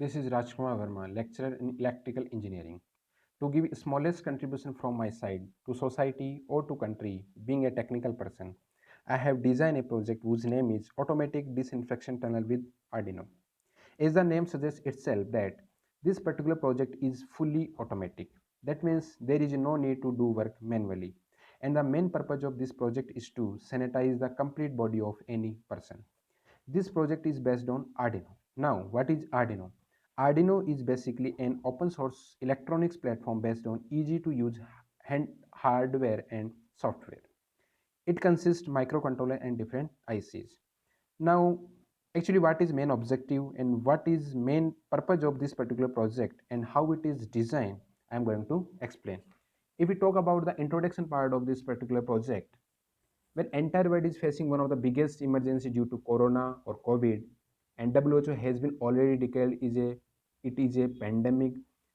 This is Rajkumar Verma, lecturer in electrical engineering. To give smallest contribution from my side to society or to country, being a technical person, I have designed a project whose name is Automatic Disinfection Tunnel with Arduino. As the name suggests itself that this particular project is fully automatic. That means there is no need to do work manually. And the main purpose of this project is to sanitize the complete body of any person. This project is based on Arduino. Now, what is Arduino? Arduino is basically an open source electronics platform based on easy to use hardware and software. It consists microcontroller and different ICs. Now, actually what is main objective and what is main purpose of this particular project and how it is designed, I am going to explain. If we talk about the introduction part of this particular project, when entire world is facing one of the biggest emergency due to corona or COVID, and WHO has been already declared it is a pandemic,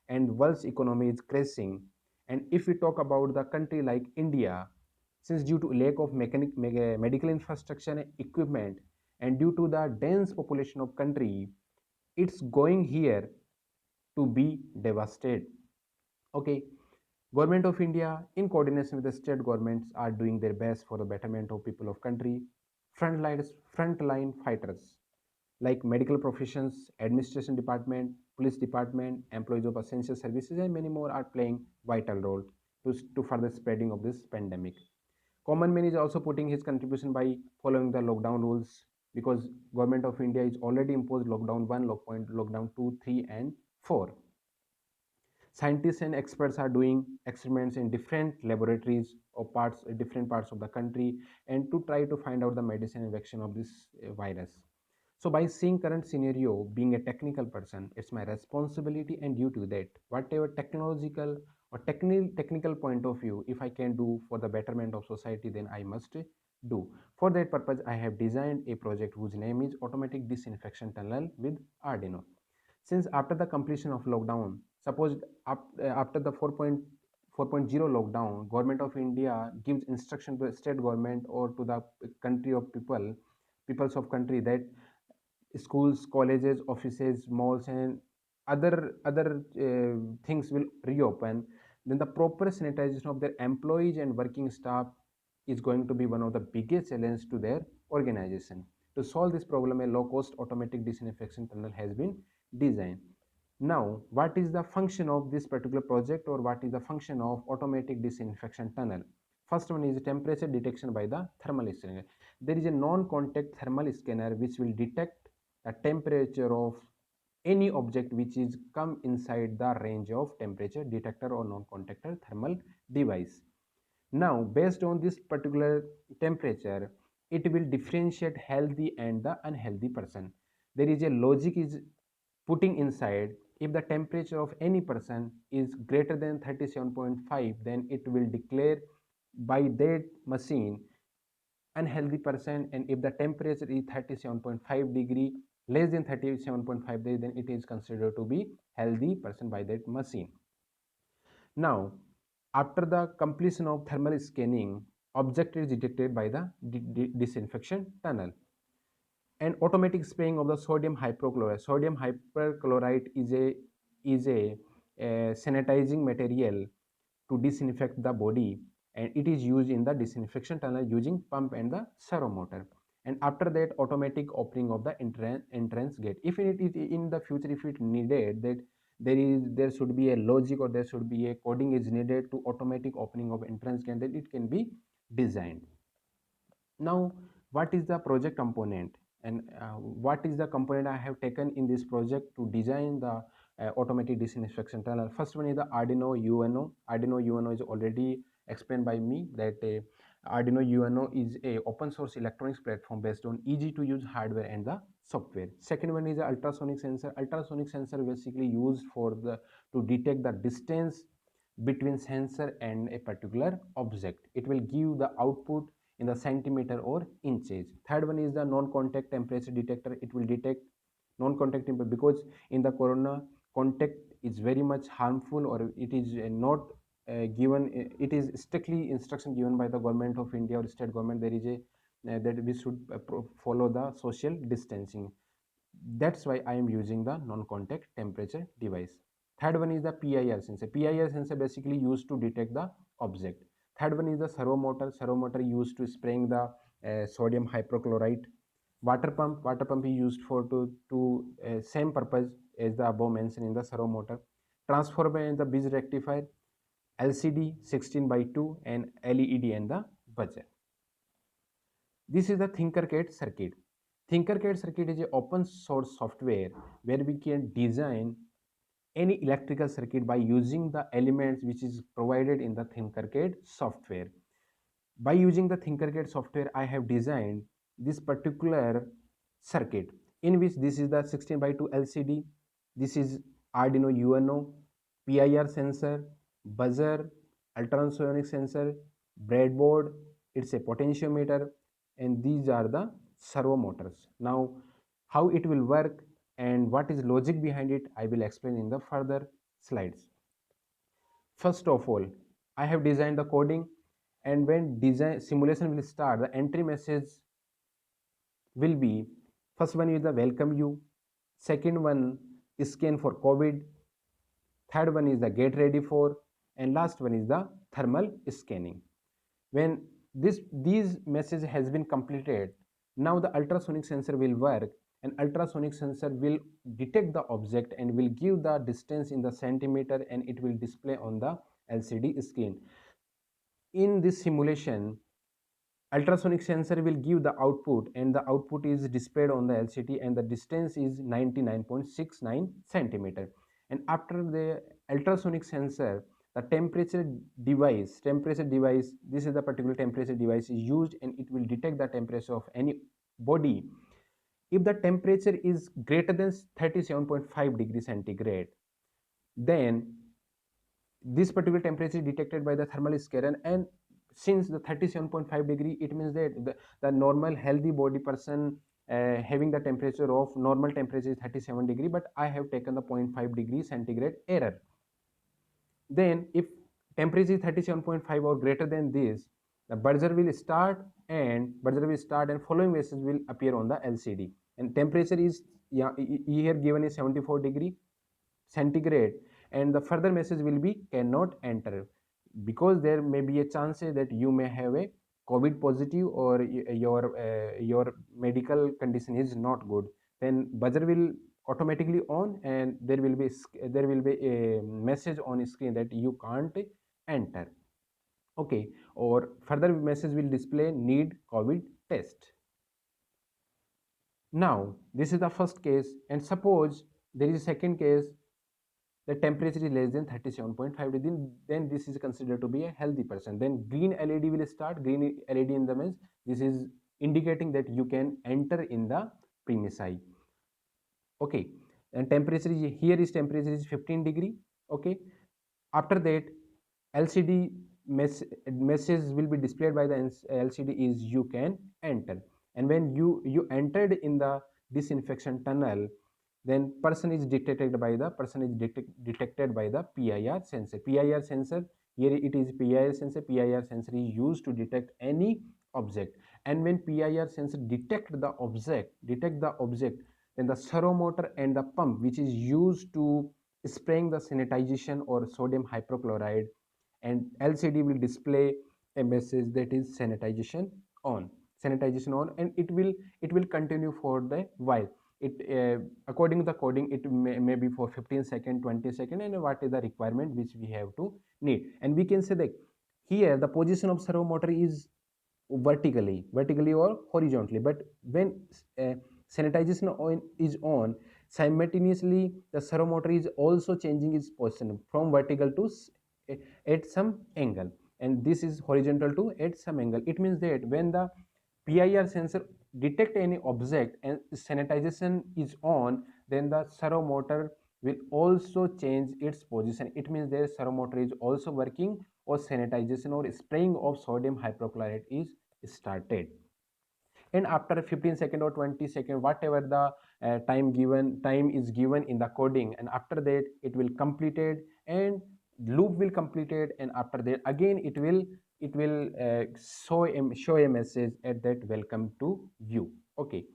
and world's economy is crashing. And if we talk about the country like India, since due to lack of medical infrastructure and equipment, and due to the dense population of country, it's going here to be devastated. Okay, Government of India, in coordination with the state governments, are doing their best for the betterment of people of country. Frontline fighters like medical professions, administration department, police department, employees of essential services, and many more are playing vital role to further spreading of this pandemic. Common man is also putting his contribution by following the lockdown rules because government of India is already imposed lockdown 1, lockdown 2, 3, and 4. Scientists and experts are doing experiments in different laboratories or different parts of the country, and to try to find out the medicine and vaccine of this virus. So by seeing current scenario, being a technical person, it's my responsibility, and due to that, whatever technological or technical point of view, if I can do for the betterment of society, then I must do. For that purpose, I have designed a project whose name is Automatic Disinfection Tunnel with Arduino. Since after the completion of lockdown, suppose after the 4.0 lockdown, government of India gives instruction to the state government or to the country of peoples of country, that schools, colleges, offices, malls, and other things will reopen. Then the proper sanitization of their employees and working staff is going to be one of the biggest challenges to their organization. To solve this problem, a low cost automatic disinfection tunnel has been designed. Now, what is the function of this particular project, or what is the function of automatic disinfection tunnel? First one is temperature detection by the thermal scanner. There is a non-contact thermal scanner which will detect the temperature of any object which is come inside the range of temperature detector or non-contact thermal device. Now, based on this particular temperature, it will differentiate healthy and the unhealthy person. There is a logic is putting inside. If the temperature of any person is greater than 37.5, then it will declare by that machine unhealthy person, and if the temperature is 37.5 degree less than 37.5 degree, then it is considered to be healthy person by that machine. Now, after the completion of thermal scanning, object is detected by the disinfection tunnel. And automatic spraying of the sodium hypochlorite. Sodium hypochlorite is a sanitizing material to disinfect the body, and it is used in the disinfection tunnel using pump and the servo motor. And after that, automatic opening of the entrance gate. If it is in the future, if it needed that there should be a logic or there should be a coding is needed to automatic opening of entrance gate, then it can be designed. Now, what is the project component, and what is the component I have taken in this project to design the automatic disinfection tunnel? First one is the Arduino UNO. Arduino UNO is already explained by me that Arduino UNO is a open source electronics platform based on easy to use hardware and the software. Second one is the ultrasonic sensor. Ultrasonic sensor basically used for the to detect the distance between sensor and a particular object. It will give the output in the centimeter or inches. Third one is the non-contact temperature detector. It will detect non-contact temperature because in the corona, contact is very much harmful, or it is not given. It is strictly instruction given by the government of India or state government. There is a that we should follow the social distancing. That's why I am using the non-contact temperature device. Third one is the PIR sensor. PIR sensor basically used to detect the object. Third one is the servomotor. Servomotor used to spraying the sodium hypochlorite. Water pump is used for to same purpose as the above mentioned in the servomotor. Transformer and the bridge rectifier, LCD 16 by 2 and LED and the buzzer. This is the Thinkercad circuit. Thinkercad circuit is an open source software where we can design any electrical circuit by using the elements which is provided in the Thinkercad software. By using the Thinkercad software, I have designed this particular circuit in which this is the 16 by 2 LCD, this is Arduino UNO, PIR sensor, buzzer, ultrasonic sensor, breadboard, it's a potentiometer, and these are the servo motors. Now, how it will work and what is logic behind it, I will explain in the further slides. First of all, I have designed the coding, and when design simulation will start, the entry message will be, first one is the welcome you, second one is scan for COVID, third one is the get ready for, and last one is the thermal scanning. When these message has been completed, now the ultrasonic sensor will work, and ultrasonic sensor will detect the object and will give the distance in the centimeter, and it will display on the LCD screen. In this simulation, ultrasonic sensor will give the output, and the output is displayed on the LCD, and the distance is 99.69 centimeter. And after the ultrasonic sensor, the temperature device, this is the particular temperature device is used, and it will detect the temperature of any body. If the temperature is greater than 37.5 degrees centigrade, then this particular temperature is detected by the thermal scanner, and since the 37.5 degree, it means that the normal healthy body person having the temperature of normal temperature is 37 degree, but I have taken the 0.5 degree centigrade error. Then if temperature is 37.5 or greater than this, the buzzer will start, and following message will appear on the LCD, and temperature is, yeah, here given is 74 degree centigrade, and the further message will be cannot enter, because there may be a chance that you may have a COVID positive, or your medical condition is not good. Then buzzer will automatically on, and there will be a message on screen that you can't enter. Okay, or further message will display need COVID test. Now this is the first case, and suppose there is a second case, the temperature is less than 37.5 degrees, then this is considered to be a healthy person. Then green LED will start. Green LED in the means this is indicating that you can enter in the premises. Okay, and temperature is, here is temperature is 15 degree. Okay, after that LCD message will be displayed by the LCD is you can enter, and when you entered in the disinfection tunnel, then person is detected by the PIR sensor. PIR sensor, here it is PIR sensor. PIR sensor is used to detect any object, and when PIR sensor detect the object, then the servomotor and the pump which is used to spraying the sanitization or sodium hypochlorite, and LCD will display a message that is sanitization on, and it will continue for the while. It according to the coding, it may be for 15 second, 20 second, and what is the requirement which we have to need. And we can say that here the position of servo motor is vertically or horizontally, but when sanitization is on, simultaneously the servo motor is also changing its position from vertical to at some angle, and this is horizontal to at some angle. It means that when the PIR sensor detect any object and sanitization is on, then the servo motor will also change its position. It means the servo motor is also working, or sanitization or spraying of sodium hypochlorite is started. And after 15 second or 20 second, whatever the time is given in the coding, and after that it will completed, and loop will completed, and after that again it will show a message at that welcome to you. Okay,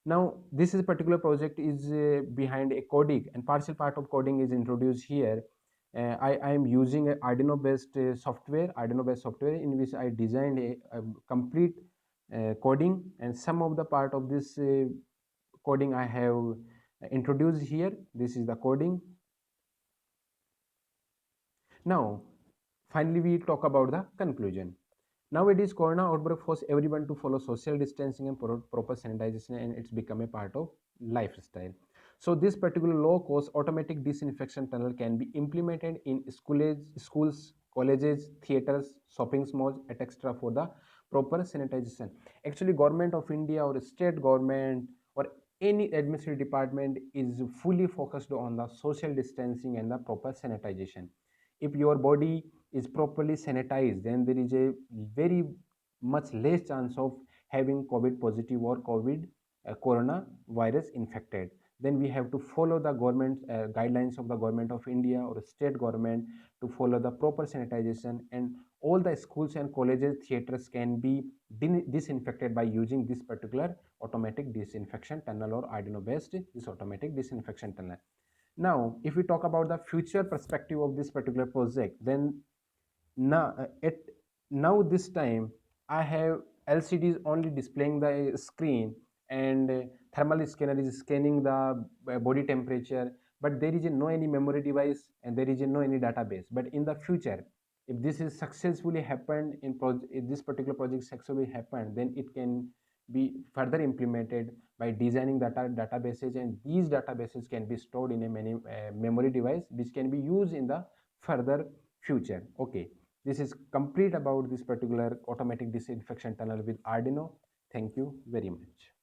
Now, this is particular project is behind a coding, and partial part of coding is introduced here. I am using a Arduino based software in which I designed a complete coding, and some of the part of this coding I have introduced here. This is the coding. Now, finally, we talk about the conclusion. Nowadays, corona outbreak forced everyone to follow social distancing and proper sanitization, and it's become a part of lifestyle. So, this particular low-cost automatic disinfection tunnel can be implemented in schools, colleges, theaters, shopping malls, etc. for the proper sanitization. Actually, government of India or state government or any administrative department is fully focused on the social distancing and the proper sanitization. If your body is properly sanitized, then there is a very much less chance of having COVID positive or COVID coronavirus infected. Then we have to follow the government guidelines of the government of India or state government to follow the proper sanitization, and all the schools and colleges, theaters can be disinfected by using this particular automatic disinfection tunnel or Arduino based this automatic disinfection tunnel. Now, if we talk about the future perspective of this particular project, then now this time I have LCDs only displaying the screen, and thermal scanner is scanning the body temperature, but there is no any memory device and there is no any database. But in the future, if this is successfully happened if this particular project successfully happened, then it can be further implemented by designing databases, and these databases can be stored in a memory device which can be used in the further future. Okay, this is complete about this particular automatic disinfection tunnel with Arduino. Thank you very much.